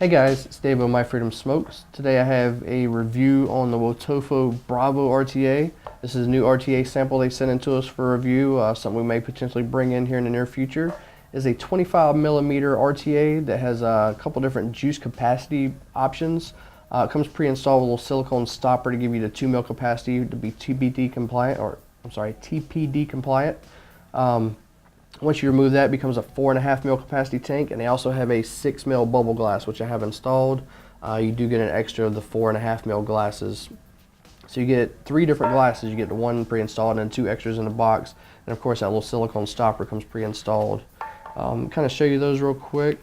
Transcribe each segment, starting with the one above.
Hey guys, it's Dave of My Freedom Smokes. Today I have a review on the Wotofo BRAVO RTA. This is a new RTA sample they sent in to us for review, something we may potentially bring in here in the near future. It's a 25mm RTA that has a couple different juice capacity options. It comes pre-installed with a little silicone stopper to give you the 2 ml capacity to be TPD compliant, TPD compliant. Once you remove that, it becomes a 4.5 ml capacity tank, and they also have a 6 ml bubble glass, which I have installed. You do get an extra of the 4.5 ml glasses. So you get 3 different glasses. You get the one pre-installed and then 2 extras in the box. And of course, that little silicone stopper comes pre-installed. Kind of show you those real quick.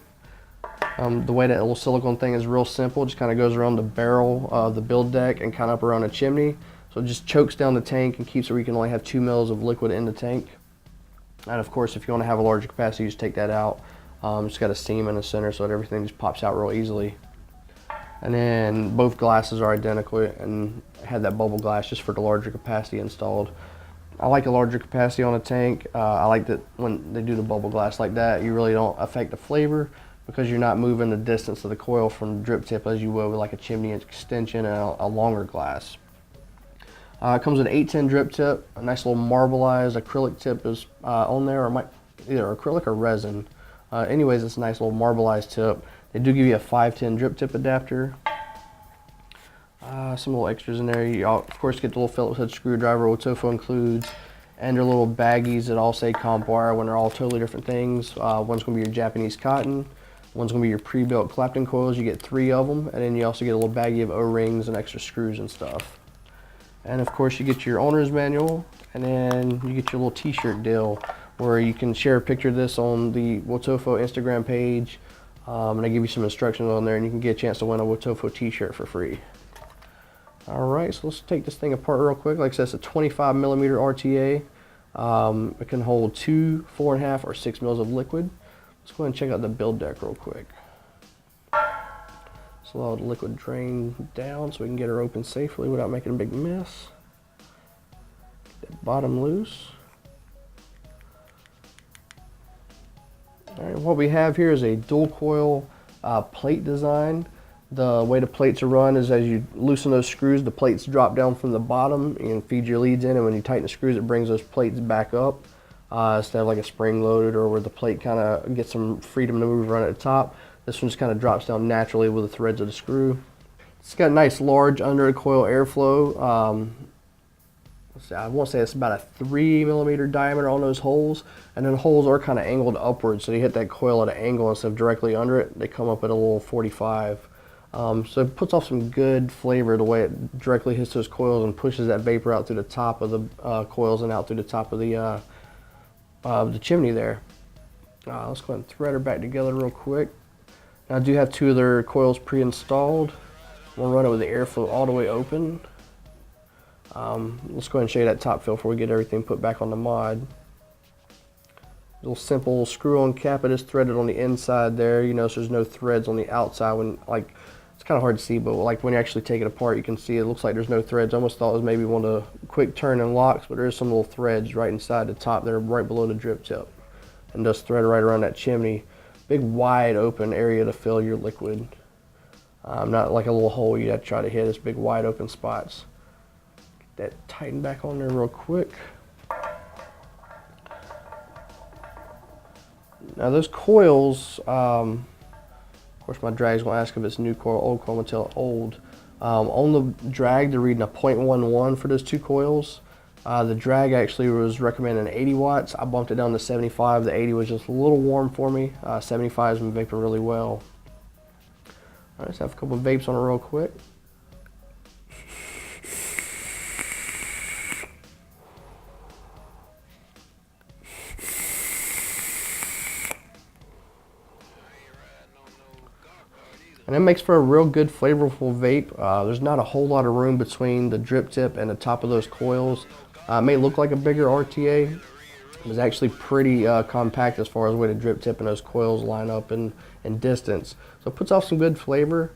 The way that little silicone thing is real simple. It just kind of goes around the barrel of the build deck and kind of up around the chimney. So it just chokes down the tank and keeps it where you can only have 2 mils of liquid in the tank. And of course, if you want to have a larger capacity, you just take that out. It's got a seam in the center so that everything just pops out real easily. And then both glasses are identical and had that bubble glass just for the larger capacity installed. I like a larger capacity on a tank. I like that when they do the bubble glass like that, you really don't affect the flavor because you're not moving the distance of the coil from the drip tip as you would with like a chimney extension and a longer glass. It comes with an 810 drip tip, a nice little marbleized acrylic tip is on there, or either acrylic or resin. Anyways, it's a nice little marbleized tip. They do give you a 510 drip tip adapter. Some little extras in there. You of course get the little Phillips head screwdriver Wotofo includes, and their little baggies that all say comp wire when they're all totally different things. One's going to be your Japanese cotton. One's going to be your pre-built Clapton coils. You get 3 of them, and then you also get a little baggie of O-rings and extra screws and stuff. And of course you get your owner's manual, and then you get your little t-shirt deal where you can share a picture of this on the Wotofo Instagram page, and they give you some instructions on there, and you can get a chance to win a Wotofo t-shirt for free. Alright, so let's take this thing apart real quick. Like I said, it's a 25mm RTA. It can hold 2, 4.5, or 6 mils of liquid. Let's go ahead and check out the build deck real quick. So allow the liquid drain down so we can get her open safely without making a big mess. Get that bottom loose. Alright, what we have here is a dual coil plate design. The way the plates are run is as you loosen those screws, the plates drop down from the bottom. You can feed your leads in, and when you tighten the screws, it brings those plates back up. Instead of like a spring loaded or where the plate kind of gets some freedom to move around at the top. This one just kind of drops down naturally with the threads of the screw. It's got nice large under coil airflow. I want to say it's about a 3mm diameter on those holes, and then the holes are kind of angled upwards, so you hit that coil at an angle instead of directly under it. They come up at a little 45. So it puts off some good flavor the way it directly hits those coils and pushes that vapor out through the top of the coils and out through the top of the chimney there. Let's go ahead and thread her back together real quick. I do have 2 of their coils pre-installed. We'll run it with the airflow all the way open. Let's go ahead and show you that top fill before we get everything put back on the mod. Little simple screw-on cap. It is threaded on the inside there. You notice there's no threads on the outside. It's kind of hard to see, but like when you actually take it apart, you can see it looks like there's no threads. I almost thought it was maybe one of the quick turn and locks, but there is some little threads right inside the top there, right below the drip tip, and just thread right around that chimney. Big wide open area to fill your liquid. Not like a little hole you have to try to hit. It's big wide open spots. Get that tightened back on there real quick. Now those coils, of course my drag's gonna ask if it's new coil, old coil. I'm gonna tell it old. On the drag they're reading a 0.11 for those 2 coils. The drag actually was recommending 80 watts. I bumped it down to 75. The 80 was just a little warm for me. 75 has been vaping really well. All right, let's have a couple of vapes on it real quick. And it makes for a real good flavorful vape. There's not a whole lot of room between the drip tip and the top of those coils. It may look like a bigger RTA. It's actually pretty compact as far as the way the drip tip and those coils line up in distance. So it puts off some good flavor.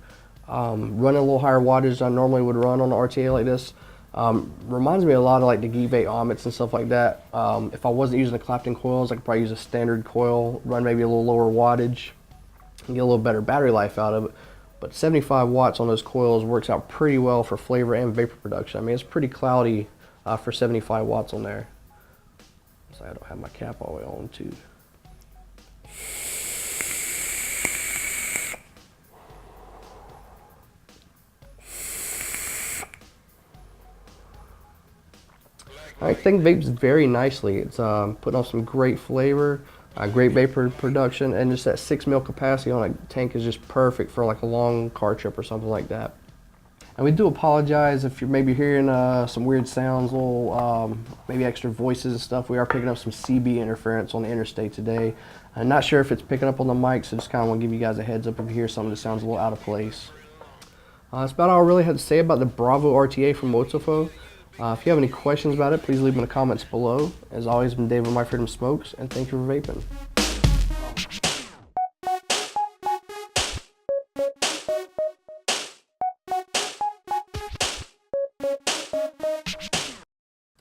Running a little higher wattage than I normally would run on an RTA like this. Reminds me a lot of like the Vape Omits and stuff like that. If I wasn't using the Clapton coils, I could probably use a standard coil, run maybe a little lower wattage, and get a little better battery life out of it. But 75 watts on those coils works out pretty well for flavor and vapor production. I mean, it's pretty cloudy for 75 watts on there. So I don't have my cap all the way on too. I think vapes very nicely. It's putting off some great flavor, great vapor production, and just that 6 mil capacity on a tank is just perfect for like a long car trip or something like that. And we do apologize if you're maybe hearing some weird sounds, little maybe extra voices and stuff. We are picking up some CB interference on the interstate today. I'm not sure if it's picking up on the mic, so just kind of want to give you guys a heads up if you hear something that sounds a little out of place. That's about all I really had to say about the BRAVO RTA from Wotofo. If you have any questions about it, please leave them in the comments below. As always, I've been Dave with My Freedom Smokes, and thank you for vaping.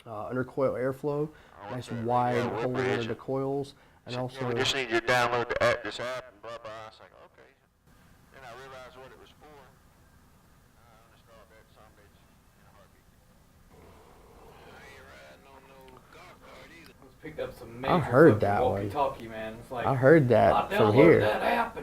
Undercoil airflow, nice wide hole under the coils, and also we just need you to download this app and blah blah. I was like, okay. Then I realized what it was for. I uninstalled that son bitch in a heartbeat. I ain't riding on no golf cart either. Picked up some major I heard that walkie-talkie, man. It's like, I heard that from here. That app.